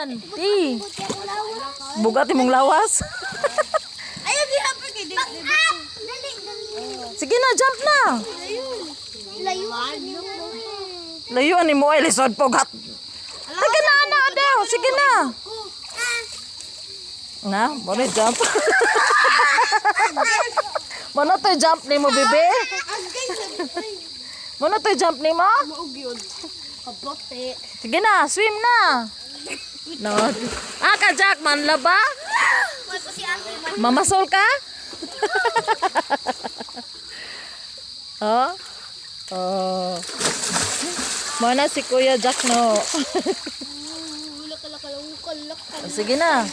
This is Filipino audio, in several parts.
Yan. Ti. Bugat imong lawas. Ayaw di hapon kay di. Sige na, jump na. Layo. Layuan ni mo ay lisod pogat. Sige na, anak daw. Sige na. Na, mo na jump. Mo na to jump ni mo, bebe. Mo na to jump ni mo. Kabote. Sige na, swim na. No. Ka Jack, manlaba? Mamasol ka? Oh? Oh. Mana si Kuya Jack, no? Sige na.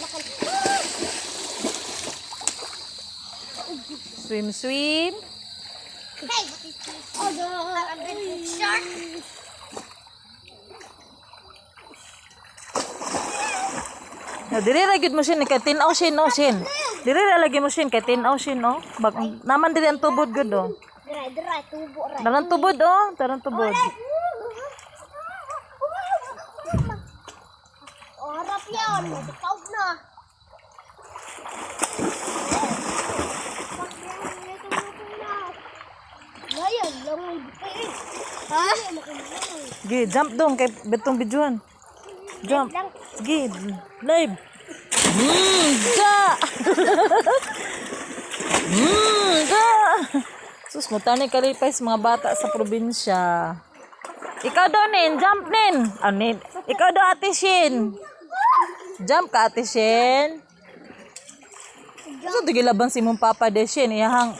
Swim, swim. Hey, shark. Diri ra gid mo sin kay tin-aw sin no sin. Diri ra lagi mo sin kay tin-aw sin no. Bag naman diri ang tubod gud oh. Dira, tubo ra. Darang tubod oh, darang tubod. Harap yan. Matapag na. Ngayon, lang may bukit. Ha? Gi, jump dong kay betong bijuan. Jump. Gi, live. Da. Da. Sus mo tani kalipay sa mga bata sa probinsya. Ikaw daw nin, jump nin. Nin. Ikaw daw Ate Shin. Jump ka Ate Shin. So tigilaban si mong papa de Shin iyahang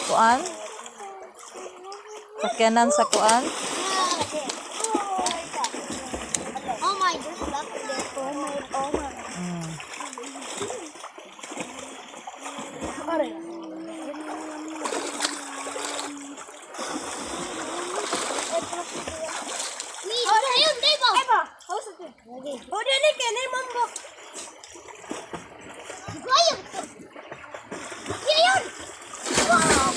kuan. Sakyanan sa kuan. Oh my God. Oh my. Ayun, Debo. Oh, dili kay nay mambo. Ayun. Ayun. Wow.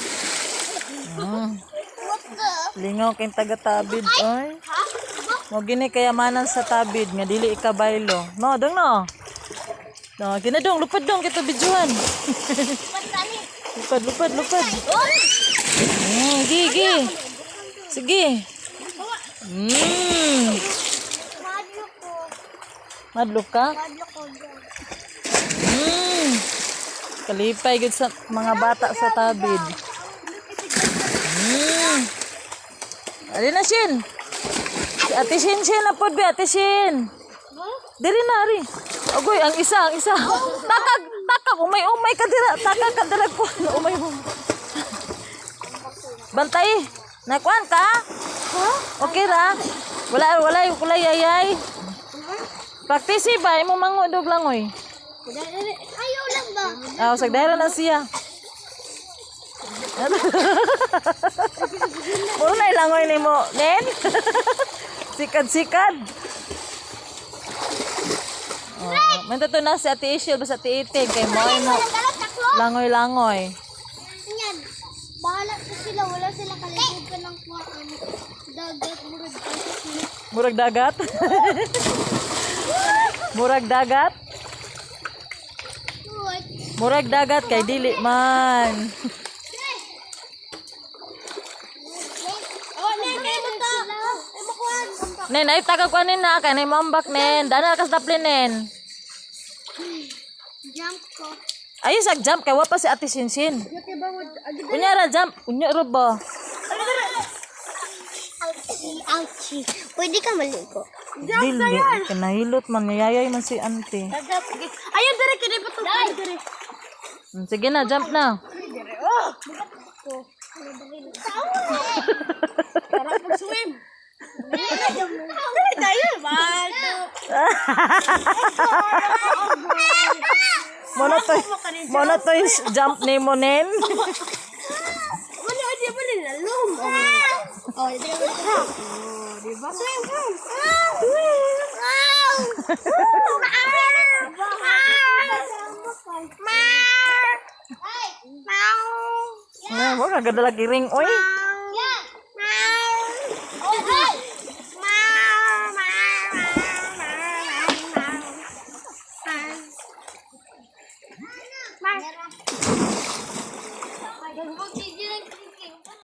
What the? Lingaw kayong taga-tabid oy. Ha? Mo gini kayamanan sa tabid nga dili ikabaylo. No, dong no. No, ginadong lupad dong kito bijuan. Pantani. Lupad. Gi. Sige. Madlo ko. Madlo ka? Madlo ko dyan. Kalipay gud sa mga bata sa tabid. Ali na Shin. Si Ate Shin na pod be Ate Shin. Diri na ari. Agoy ang isa. Takag umay ka dira. Takag ka dira ko. Umay mo. Bantay. Nakuan ka? Okay ra. Wala yayay. Praktisi ba imo mangudog langoy? Ayaw lang ba? Sagdara na siya. Puro na ilangoy ni mo, Nen? Sikad. Manta to na si Ate Ishil, basta Ate Itig, kay mo langoy-langoy. Yan. Bahala po sila. Wala sila kaligid ka ng dagat. Murag dagat? Murag dagat? Murag dagat kay dili man. Nen, ay tagag ko nin na, kanay mambak nen. Dana kas daplin nen. Jump ko. Ayun sag jump kay wa pa si Ate Shin. Unya ra jump, unya ra ba? Ouchie. Pwede ka maligo. Dili, kanahilot man niyayay man si Auntie. Ayun, dire kini pa to. Dire. Sige na, jump na. Para pag-swim. Tayo, bato. Mono to jump ni mo nen. Wala, di ba nilalong? Oh, di ba? Di ba? Swim. Mo ka gadala kiring oy. Tara.